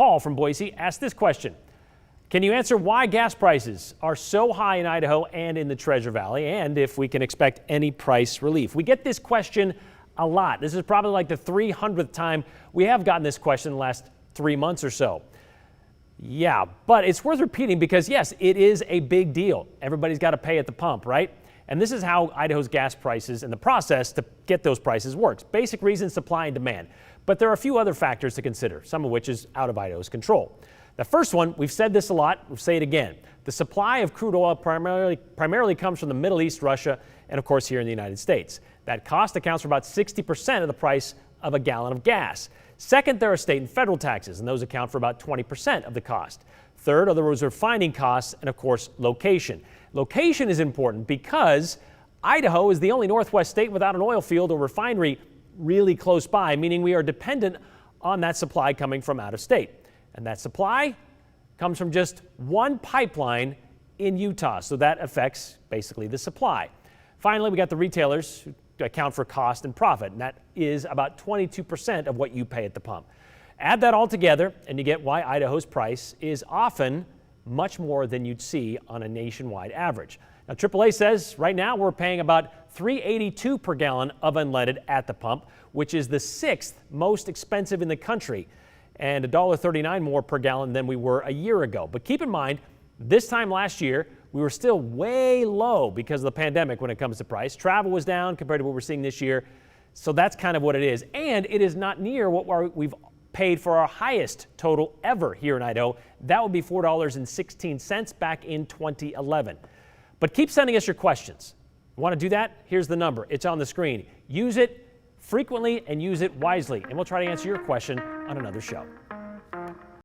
Paul from Boise asked this question. Can you answer why gas prices are so high in Idaho and in the Treasure Valley, and if we can expect any price relief? We get this question a lot. This is probably like the 300th time we have gotten this question in the last 3 months or so. Yeah, but it's worth repeating because, yes, it is a big deal. Everybody's got to pay at the pump, right? And this is how Idaho's gas prices and the process to get those prices works. Basic reasons, supply and demand. But there are a few other factors to consider, some of which is out of Idaho's control. The first one, we've said this a lot, we'll say it again. The supply of crude oil primarily comes from the Middle East, Russia, and of course here in the United States. That cost accounts for about 60% of the price of a gallon of gas. Second, there are state and federal taxes, and those account for about 20% of the cost. Third are those refining costs, and of course, location. Location is important because Idaho is the only Northwest state without an oil field or refinery really close by, meaning we are dependent on that supply coming from out of state. And that supply comes from just one pipeline in Utah, so that affects basically the supply. Finally, we got the retailers who account for cost and profit, and that is about 22% of what you pay at the pump. Add that all together, and you get why Idaho's price is often much more than you'd see on a nationwide average. Now, AAA says right now we're paying about $3.82 per gallon of unleaded at the pump, which is the 6th most expensive in the country, and $1.39 more per gallon than we were a year ago. But keep in mind, this time last year, we were still way low because of the pandemic when it comes to price. Travel was down compared to what we're seeing this year, so that's kind of what it is. And it is not near what we've paid for our highest total ever here in Idaho. That would be $4.16 back in 2011. But keep sending us your questions. You want to do that? Here's the number. It's on the screen. Use it frequently and use it wisely, and we'll try to answer your question on another show.